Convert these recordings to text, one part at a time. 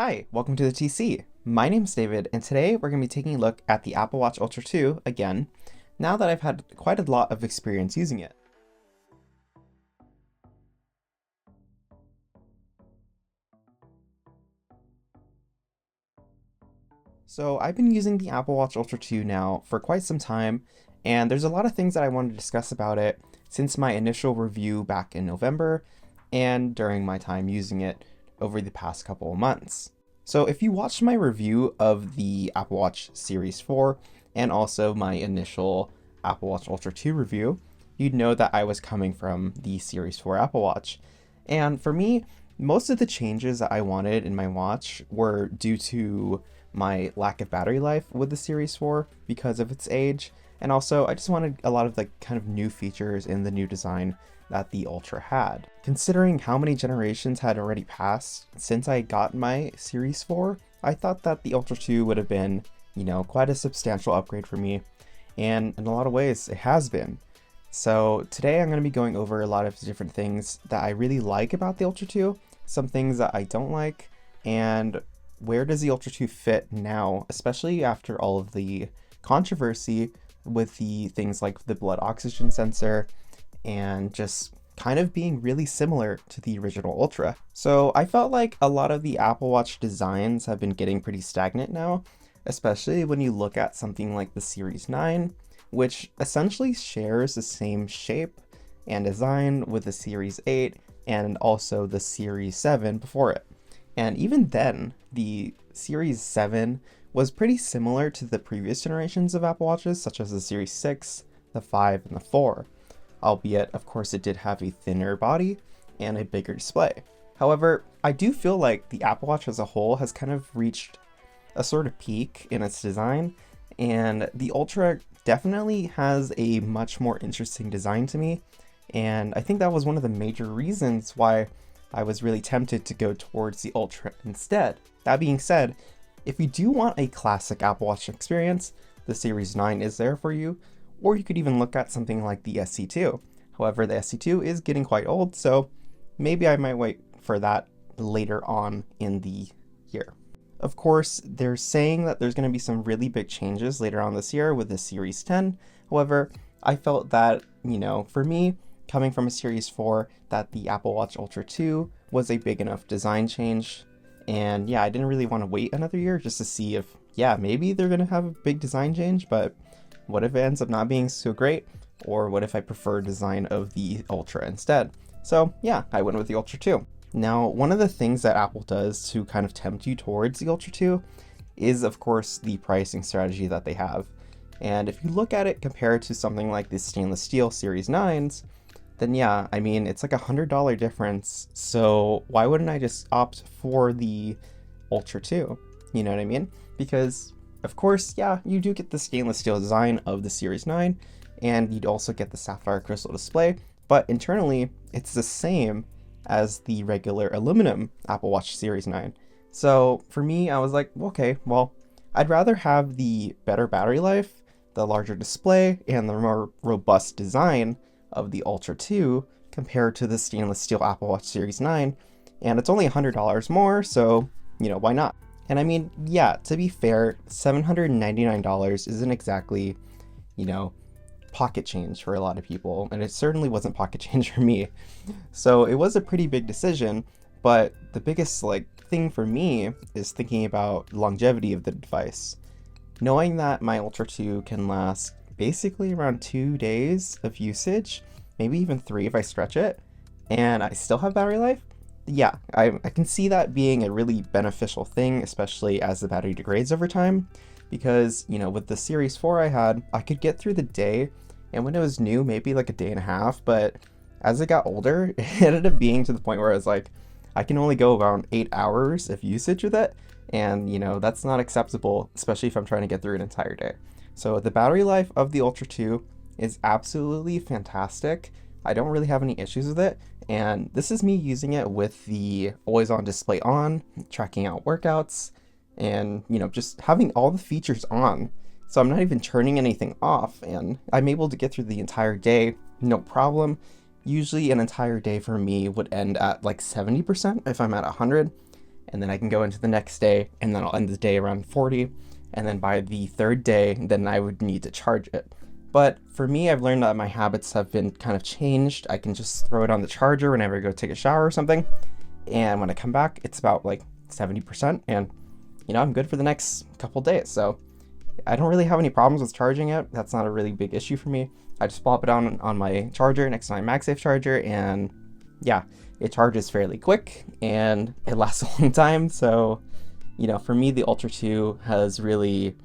Hi, welcome to the TC. My name's David, and today we're going to be taking a look at the Apple Watch Ultra 2 again, now that I've had quite a lot of experience using it. So I've been using the Apple Watch Ultra 2 now for quite some time, and there's a lot of things that I want to discuss about it since my initial review back in November and during my time using it over the past couple of months. So if you watched my review of the Apple Watch Series 4 and also my initial Apple Watch Ultra 2 review, you'd know that I was coming from the Series 4 Apple Watch. And for me, most of the changes that I wanted in my watch were due to my lack of battery life with the Series 4 because of its age, and also I just wanted a lot of kind of new features in the new design that the Ultra had. Considering how many generations had already passed since I got my Series 4, I thought that the Ultra 2 would have been, quite a substantial upgrade for me, and in a lot of ways it has been. So today I'm going to be going over a lot of different things that I really like about the Ultra 2, some things that I don't like, and where does the Ultra 2 fit now, especially after all of the controversy with the things like the blood oxygen sensor and just kind of being really similar to the original Ultra. So I felt like a lot of the Apple Watch designs have been getting pretty stagnant now, especially when you look at something like the Series 9, which essentially shares the same shape and design with the Series 8 and also the Series 7 before it. And even then, the Series 7 was pretty similar to the previous generations of Apple Watches, such as the Series 6, the 5, and the 4. Albeit, of course, it did have a thinner body and a bigger display. However, I do feel like the Apple Watch as a whole has kind of reached a sort of peak in its design, and the Ultra definitely has a much more interesting design to me, and I think that was one of the major reasons why I was really tempted to go towards the Ultra instead. That being said, if you do want a classic Apple Watch experience, the Series 9 is there for you, or you could even look at something like the SC2. However, the SC2 is getting quite old, so maybe I might wait for that later on in the year. Of course, they're saying that there's going to be some really big changes later on this year with the Series 10. However, I felt that, for me, coming from a Series 4, that the Apple Watch Ultra 2 was a big enough design change. And yeah, I didn't really want to wait another year just to see if, maybe they're going to have a big design change, but what if it ends up not being so great? Or what if I prefer design of the Ultra instead? So yeah, I went with the Ultra 2. Now, one of the things that Apple does to kind of tempt you towards the Ultra 2 is, of course, the pricing strategy that they have. And if you look at it compared to something like the stainless steel Series 9s, then yeah, I mean, it's like $100 difference. So why wouldn't I just opt for the Ultra 2? You know what I mean? Because of course, yeah, you do get the stainless steel design of the Series 9, and you'd also get the sapphire crystal display, but internally, it's the same as the regular aluminum Apple Watch Series 9. So for me, I was like, okay, well, I'd rather have the better battery life, the larger display, and the more robust design of the Ultra 2 compared to the stainless steel Apple Watch Series 9, and it's only $100 more, so, why not? And I mean, yeah, to be fair, $799 isn't exactly, pocket change for a lot of people, and it certainly wasn't pocket change for me. So it was a pretty big decision, but the biggest thing for me is thinking about longevity of the device. Knowing that my Ultra 2 can last basically around 2 days of usage, maybe even 3 if I stretch it, and I still have battery life, yeah, I can see that being a really beneficial thing, especially as the battery degrades over time, because, with the Series 4 I could get through the day, and when it was new, maybe like a day and a half, but as it got older, it ended up being to the point where I was like, I can only go around 8 hours of usage with it, and, that's not acceptable, especially if I'm trying to get through an entire day. So the battery life of the Ultra 2 is absolutely fantastic. I don't really have any issues with it, and this is me using it with the always on display on, tracking out workouts, and just having all the features on. So I'm not even turning anything off, and I'm able to get through the entire day, no problem. Usually an entire day for me would end at 70% if I'm at 100, and then I can go into the next day, and then I'll end the day around 40, and then by the third day, then I would need to charge it. But for me, I've learned that my habits have been kind of changed. I can just throw it on the charger whenever I go take a shower or something, and when I come back, it's about like 70%, and I'm good for the next couple days. So I don't really have any problems with charging it. That's not a really big issue for me. I just plop it on my charger next to my MagSafe charger, and yeah, it charges fairly quick and it lasts a long time. So, for me, the Ultra 2 has really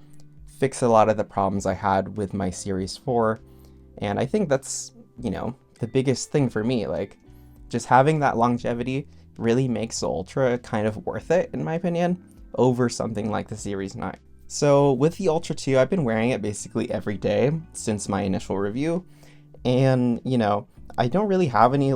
fixed a lot of the problems I had with my Series 4. And I think that's, the biggest thing for me. Like, just having that longevity really makes the Ultra kind of worth it, in my opinion, over something like the Series 9. So with the Ultra 2, I've been wearing it basically every day since my initial review. And, I don't really have any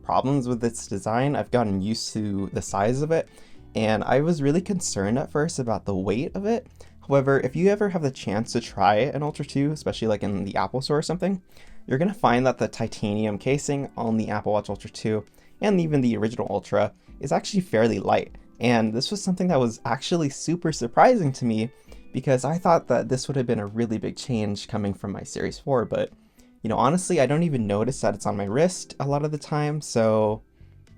problems with its design. I've gotten used to the size of it, and I was really concerned at first about the weight of it. However, if you ever have the chance to try an Ultra 2, especially in the Apple Store or something, you're going to find that the titanium casing on the Apple Watch Ultra 2 and even the original Ultra is actually fairly light. And this was something that was actually super surprising to me, because I thought that this would have been a really big change coming from my Series 4, but honestly, I don't even notice that it's on my wrist a lot of the time. So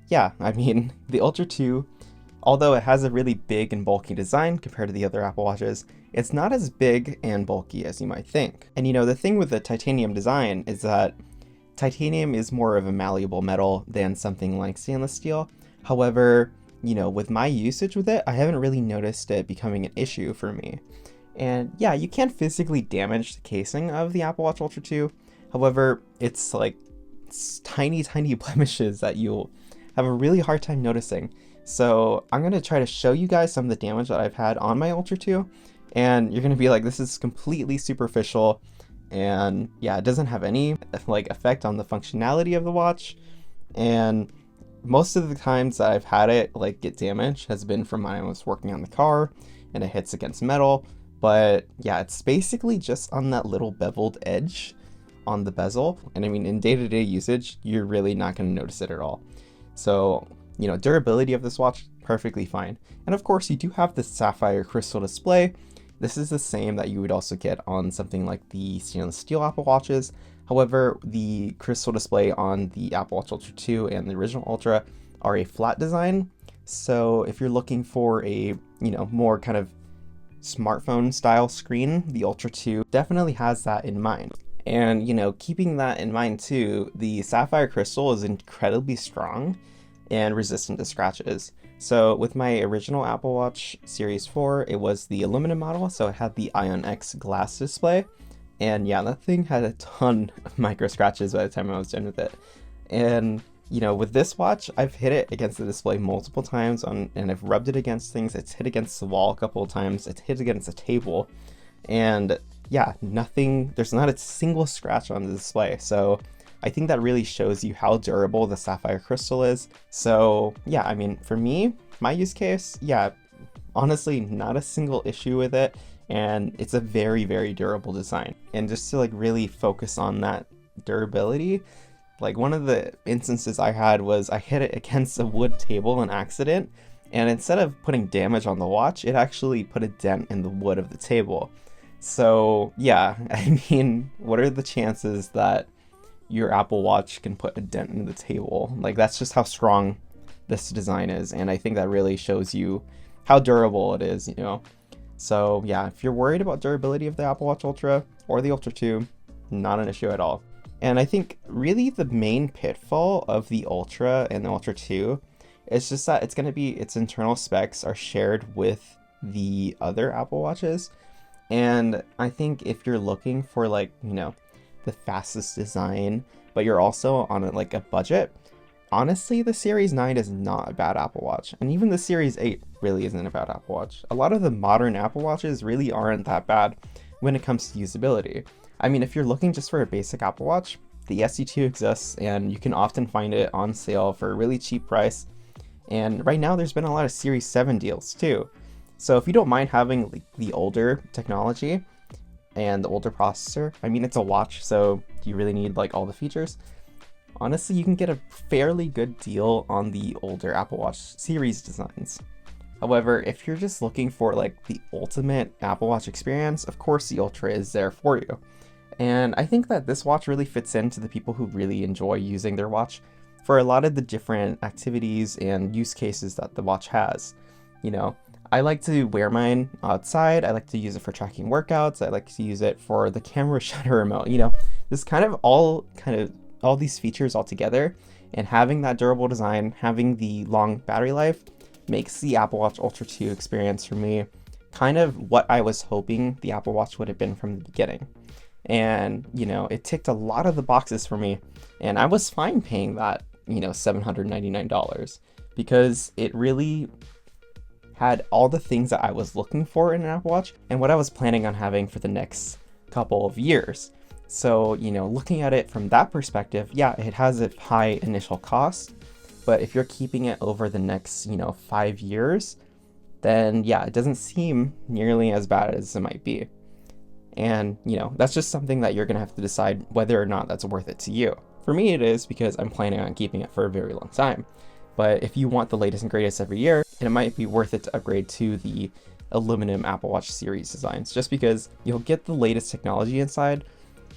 yeah, the Ultra 2, although it has a really big and bulky design compared to the other Apple Watches, it's not as big and bulky as you might think. And the thing with the titanium design is that titanium is more of a malleable metal than something like stainless steel. However, with my usage with it, I haven't really noticed it becoming an issue for me. And yeah, you can't physically damage the casing of the Apple Watch Ultra 2. However, it's tiny blemishes that you'll have a really hard time noticing. So I'm going to try to show you guys some of the damage that I've had on my Ultra 2. And you're going to be like, this is completely superficial. And yeah, it doesn't have any effect on the functionality of the watch. And most of the times that I've had it get damaged has been from when I was working on the car and it hits against metal. But yeah, it's basically just on that little beveled edge on the bezel. And in day-to-day usage, you're really not going to notice it at all. So, durability of this watch, perfectly fine. And of course, you do have the sapphire crystal display. This is the same that you would also get on something like the stainless steel Apple Watches. However, the crystal display on the Apple Watch Ultra 2 and the original Ultra are a flat design. So if you're looking for a, more kind of smartphone style screen, the Ultra 2 definitely has that in mind. And, keeping that in mind too, the sapphire crystal is incredibly strong and resistant to scratches. So with my original Apple Watch Series 4, it was the aluminum model, so it had the Ion X glass display. And yeah, that thing had a ton of micro scratches by the time I was done with it. And, with this watch, I've hit it against the display multiple times and I've rubbed it against things. It's hit against the wall a couple of times. It's hit against a table. And yeah, there's not a single scratch on the display. So I think that really shows you how durable the sapphire crystal is. So yeah, for me, my use case, yeah, honestly, not a single issue with it. And it's a very, very durable design. And just to really focus on that durability, one of the instances I had was I hit it against a wood table in accident. And instead of putting damage on the watch, it actually put a dent in the wood of the table. So yeah, what are the chances that your Apple Watch can put a dent in the table? That's just how strong this design is. And I think that really shows you how durable it is, So yeah, if you're worried about durability of the Apple Watch Ultra or the Ultra 2, not an issue at all. And I think really the main pitfall of the Ultra and the Ultra 2 is just that its internal specs are shared with the other Apple Watches. And I think if you're looking for the fastest design, but you're also on a budget, honestly, the Series 9 is not a bad Apple Watch. And even the Series 8 really isn't a bad Apple Watch. A lot of the modern Apple Watches really aren't that bad when it comes to usability. If you're looking just for a basic Apple Watch, the SE2 exists and you can often find it on sale for a really cheap price. And right now there's been a lot of Series 7 deals too. So if you don't mind having the older technology and the older processor, it's a watch, so do you really need all the features? honestly, you can get a fairly good deal on the older Apple Watch series designs. However, if you're just looking for like the ultimate Apple Watch experience, of course the Ultra is there for you. And I think that this watch really fits into the people who really enjoy using their watch for a lot of the different activities and use cases that the watch has. You know, I like to wear mine outside. I like to use it for tracking workouts. I like to use it for the camera shutter remote. You know, this kind of all these features all together, and having that durable design, having the long battery life, makes the Apple Watch Ultra 2 experience for me kind of what I was hoping the Apple Watch would have been from the beginning. And, you know, it ticked a lot of the boxes for me, and I was fine paying that, you know, $799, because it really had all the things that I was looking for in an Apple Watch and what I was planning on having for the next couple of years. So, you know, looking at it from that perspective, yeah, it has a high initial cost, but if you're keeping it over the next, you know, 5 years, then yeah, it doesn't seem nearly as bad as it might be. And, you know, that's just something that you're going to have to decide whether or not that's worth it to you. For me, it is, because I'm planning on keeping it for a very long time. But if you want the latest and greatest every year, it might be worth it to upgrade to the aluminum Apple Watch series designs, just because you'll get the latest technology inside,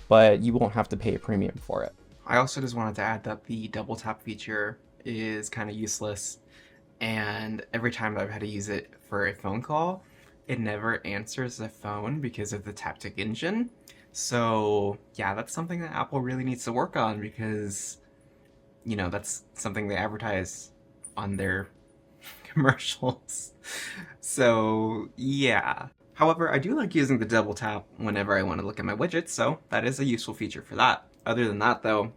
but you won't have to pay a premium for it. I also just wanted to add that the double tap feature is kind of useless, and every time I've had to use it for a phone call, it never answers the phone because of the Taptic engine. So yeah, that's something that Apple really needs to work on, because, you know, that's something they advertise on their commercials. So yeah. However, I do like using the double tap whenever I want to look at my widgets, so that is a useful feature for that. Other than that, though,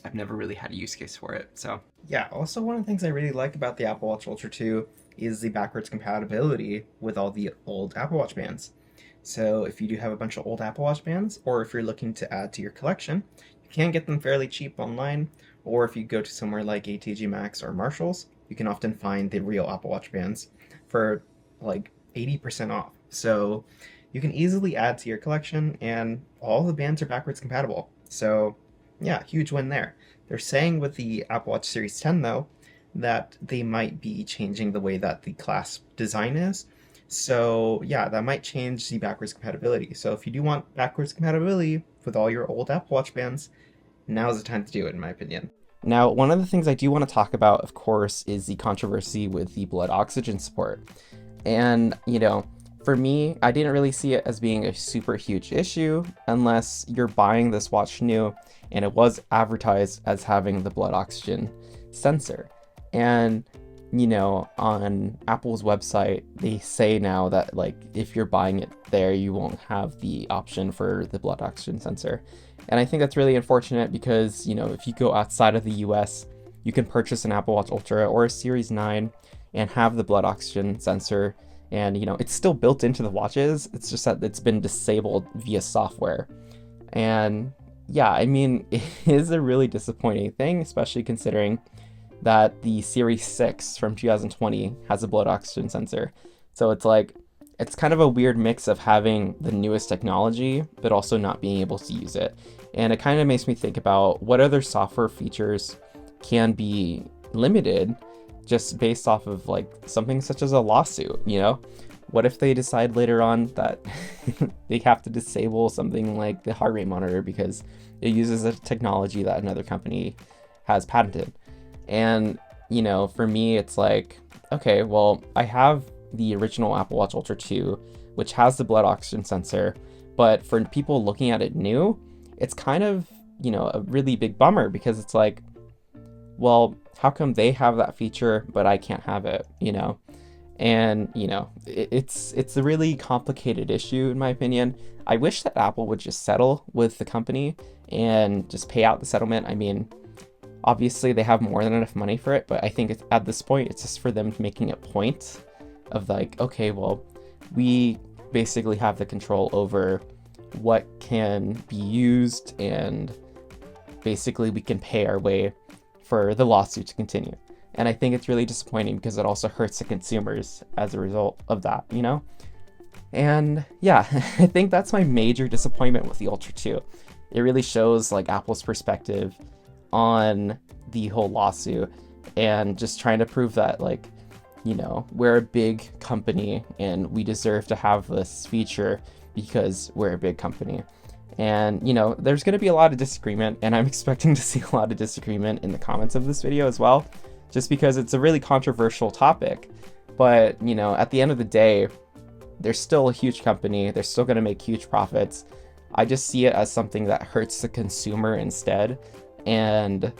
I've never really had a use case for it, so. Yeah, also one of the things I really like about the Apple Watch Ultra 2 is the backwards compatibility with all the old Apple Watch bands. So if you do have a bunch of old Apple Watch bands, or if you're looking to add to your collection, you can get them fairly cheap online, or if you go to somewhere like ATG Maxx or Marshalls, you can often find the real Apple Watch bands for like 80% off. So you can easily add to your collection, and all the bands are backwards compatible. So yeah, huge win there. They're saying with the Apple Watch Series 10, though, that they might be changing the way that the clasp design is. So yeah, that might change the backwards compatibility. So if you do want backwards compatibility with all your old Apple Watch bands, now's the time to do it, in my opinion. Now, one of the things I do want to talk about, of course, is the controversy with the blood oxygen support. And, you know, for me, I didn't really see it as being a super huge issue unless you're buying this watch new and it was advertised as having the blood oxygen sensor. And, you know, on Apple's website, they say now that, like, if you're buying it there, you won't have the option for the blood oxygen sensor. And I think that's really unfortunate because, you know, if you go outside of the US, you can purchase an Apple Watch Ultra or a Series 9 and have the blood oxygen sensor. And, you know, it's still built into the watches. It's just that it's been disabled via software. And yeah, I mean, it is a really disappointing thing, especially considering that the Series 6 from 2020 has a blood oxygen sensor. So it's like, it's kind of a weird mix of having the newest technology, but also not being able to use it. And it kind of makes me think about what other software features can be limited just based off of like something such as a lawsuit, you know? What if they decide later on that they have to disable something like the heart rate monitor because it uses a technology that another company has patented? And, you know, for me, it's like, okay, well, I have the original Apple Watch Ultra 2, which has the blood oxygen sensor, but for people looking at it new, it's kind of, you know, a really big bummer because it's like, well, how come they have that feature, but I can't have it, you know? And, you know, it's a really complicated issue, in my opinion. I wish that Apple would just settle with the company and just pay out the settlement. I mean, obviously they have more than enough money for it, but I think at this point, it's just for them making a point of like, okay, well, we basically have the control over what can be used, and basically we can pay our way for the lawsuit to continue. And I think it's really disappointing because it also hurts the consumers as a result of that, you know? And yeah, I think that's my major disappointment with the Ultra 2. It really shows like Apple's perspective on the whole lawsuit and just trying to prove that, like, you know, we're a big company and we deserve to have this feature because we're a big company. And, you know, there's going to be a lot of disagreement, and I'm expecting to see a lot of disagreement in the comments of this video as well, just because it's a really controversial topic. But, you know, at the end of the day, they're still a huge company. They're still going to make huge profits. I just see it as something that hurts the consumer instead. And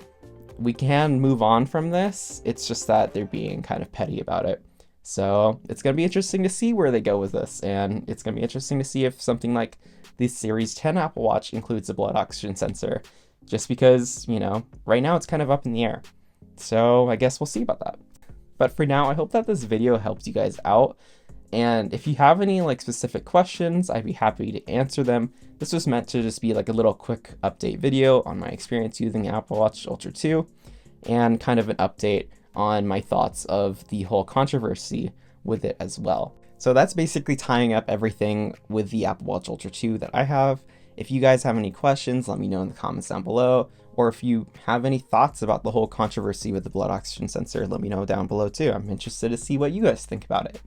we can move on from this. It's just that they're being kind of petty about it. So it's going to be interesting to see where they go with this. And it's going to be interesting to see if something like the Series 10 Apple Watch includes a blood oxygen sensor. Just because, you know, right now it's kind of up in the air. So I guess we'll see about that. But for now, I hope that this video helps you guys out. And if you have any like specific questions, I'd be happy to answer them. This was meant to just be like a little quick update video on my experience using the Apple Watch Ultra 2 and kind of an update on my thoughts of the whole controversy with it as well. So that's basically tying up everything with the Apple Watch Ultra 2 that I have. If you guys have any questions, let me know in the comments down below. Or if you have any thoughts about the whole controversy with the blood oxygen sensor, let me know down below too. I'm interested to see what you guys think about it.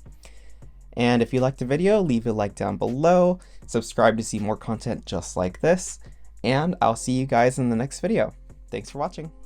And if you liked the video, leave a like down below, subscribe to see more content just like this, and I'll see you guys in the next video. Thanks for watching.